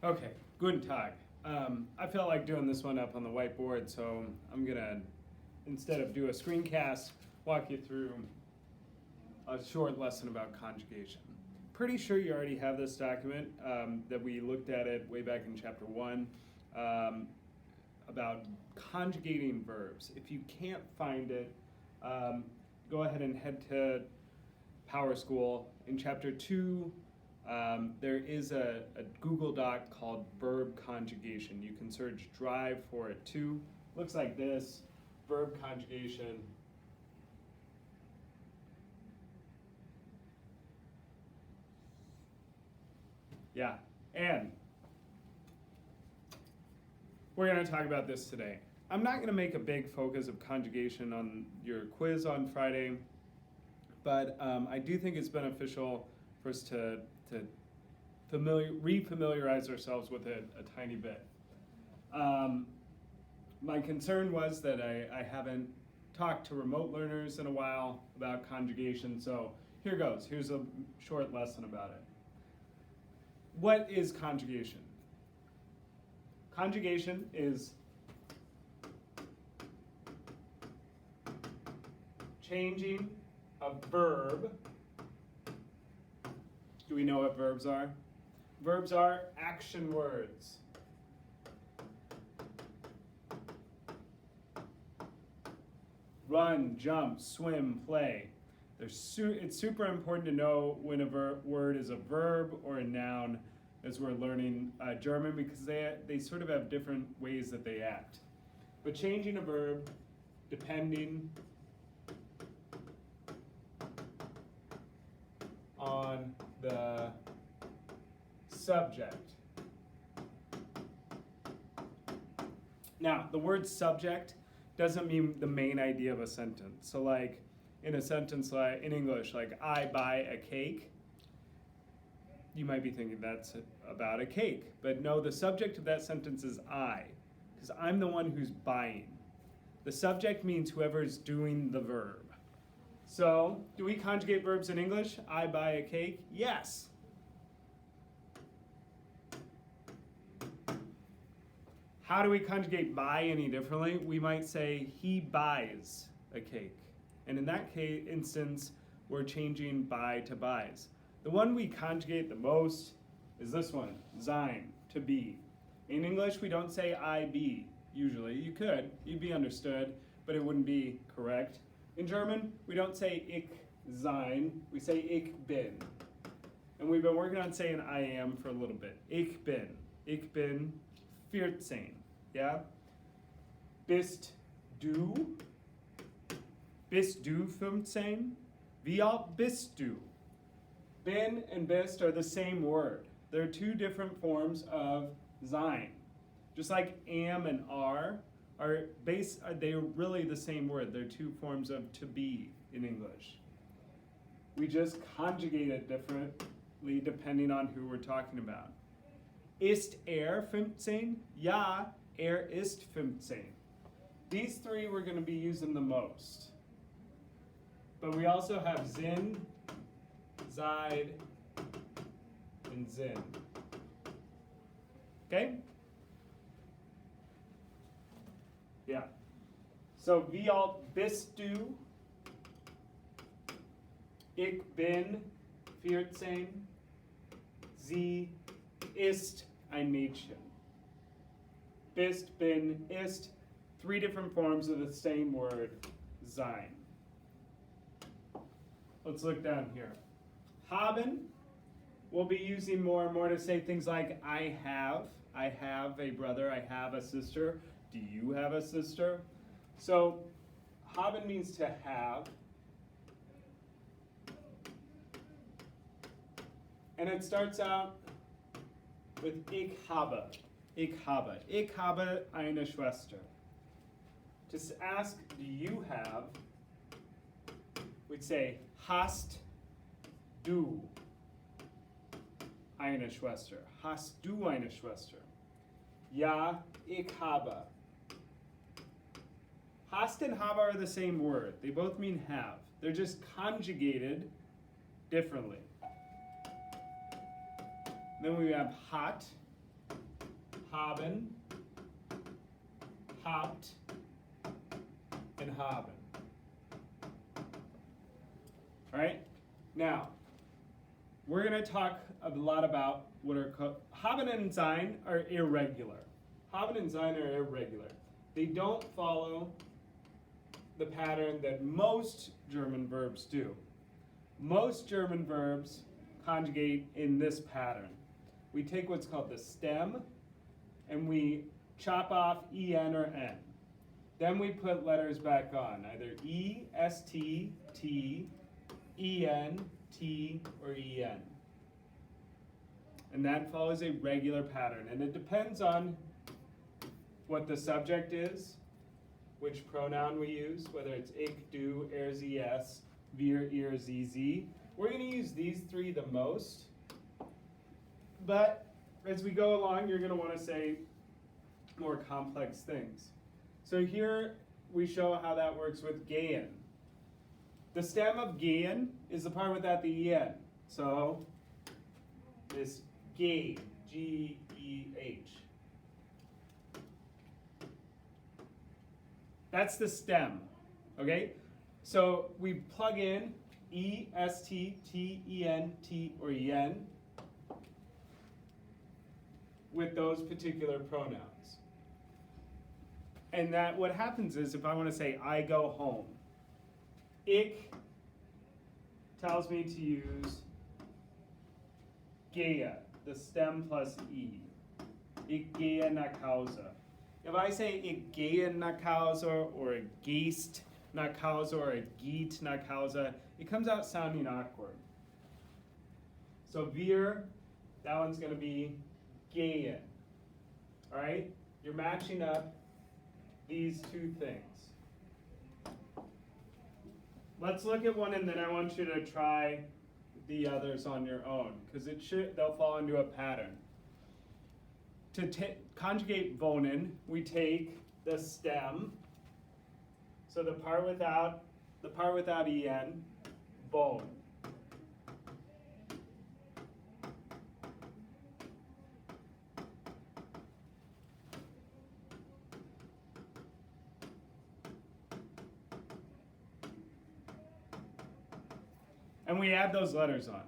Okay, guten Tag. I felt like doing this one up on the whiteboard, so I'm gonna, instead of do a screencast, walk you through a short lesson about conjugation. Pretty sure you already have this document that we looked at it way back in chapter 1 about conjugating verbs. If you can't find it, go ahead and head to Power School. In chapter 2, there is a Google Doc called verb conjugation. You can search Drive for it too. Looks like this, verb conjugation. Yeah, and we're going to talk about this today. I'm not going to make a big focus of conjugation on your quiz on Friday, but I do think it's beneficial for us to re-familiarize ourselves with it a tiny bit. My concern was that I haven't talked to remote learners in a while about conjugation, so here goes. Here's a short lesson about it. What is conjugation? Conjugation is changing a verb. Do we know what verbs are? Verbs are action words. Run, jump, swim, play. It's super important to know when a word is a verb or a noun as we're learning German, because they sort of have different ways that they act. But changing a verb depending on the subject. Now, the word subject doesn't mean the main idea of a sentence. So like in a sentence like in English, like I buy a cake, you might be thinking that's about a cake. But no, the subject of that sentence is I, because I'm the one who's buying. The subject means whoever is doing the verb. So, do we conjugate verbs in English? I buy a cake? Yes. How do we conjugate buy any differently? We might say he buys a cake. And in that instance, we're changing buy to buys. The one we conjugate the most is this one, sein, to be. In English, we don't say I be, usually. You could, you'd be understood, but it wouldn't be correct. In German, we don't say ich sein, we say ich bin. And we've been working on saying I am for a little bit. Ich bin 14, yeah? Bist du 15? Wie alt bist du? Bin and bist are the same word. They're two different forms of sein. Just like am and are they're really the same word. They're two forms of to be in English. We just conjugate it differently depending on who we're talking about. Ist 15? Ja, ist 15. These three we're going to be using the most. But we also have sind, seid, and sind. Okay? Yeah. So, wie alt bist du? Ich bin 14. Sie ist ein Mädchen. Bist, bin, ist. Three different forms of the same word, sein. Let's look down here. Haben, we'll be using more and more to say things like I have a brother, I have a sister. Do you have a sister? So, haben means to have. And it starts out with ich habe. Ich habe. Ich habe eine Schwester. To ask, do you have, we'd say, hast du eine Schwester? Hast du eine Schwester? Ja, ich habe. Hast and habe are the same word. They both mean have. They're just conjugated differently. Then we have hat, haben, habt, and haben. All right? Now, we're going to talk a lot about what are called, haben and sein are irregular. Haben and sein are irregular. They don't follow the pattern that most German verbs do. Most German verbs conjugate in this pattern. We take what's called the stem and we chop off en or n. Then we put letters back on, either e, st, t, en, t, or en. And that follows a regular pattern. And it depends on what the subject is, which pronoun we use, whether it's ich, du, er, sie, es, wir, ihr, sie, sie. We're going to use these three the most. But as we go along, you're going to want to say more complex things. So here we show how that works with gehen. The stem of gehen is the part without the en. So this geh, G-E-H. That's the stem, okay? So we plug in E, S, T, T, E, N, T, or en with those particular pronouns. And that what happens is if I want to say I go home, ich tells me to use gehe, the stem plus E. Ich gehe nach Hause. If I say ich gehe nach Hause or ich gehst nach Hause or ich geht nach Hause, it comes out sounding awkward. So wir, that one's going to be gehen. All right? You're matching up these two things. Let's look at one and then I want you to try the others on your own because they'll fall into a pattern. To conjugate wohnen, we take the stem, so the part without en, wohn. And we add those letters on.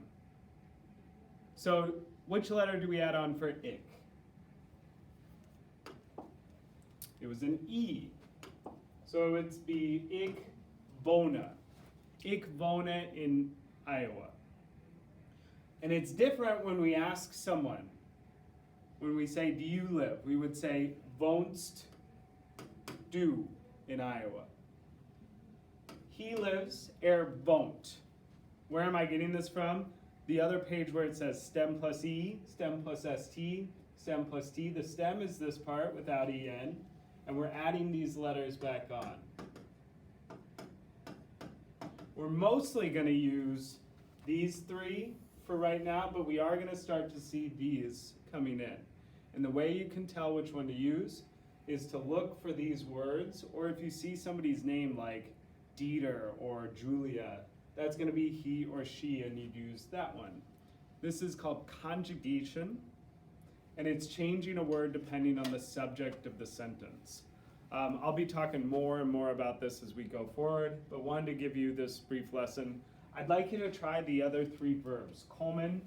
So which letter do we add on for ich? It was an E. So it would be ich wohne. Ich wohne in Iowa. And it's different when we ask someone. When we say, do you live? We would say, wohnst du in Iowa. He lives, wohnt. Where am I getting this from? The other page where it says stem plus E, stem plus ST, stem plus T. The stem is this part without en. And we're adding these letters back on. We're mostly going to use these three for right now, but we are going to start to see these coming in. And the way you can tell which one to use is to look for these words, or if you see somebody's name like Dieter or Julia, that's going to be he or she, and you'd use that one. This is called conjugation. And it's changing a word depending on the subject of the sentence. I'll be talking more and more about this as we go forward, but wanted to give you this brief lesson. I'd like you to try the other three verbs, kommen,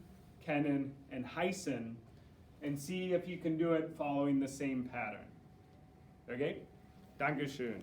kennen, and heißen, and see if you can do it following the same pattern. Okay? Dankeschön.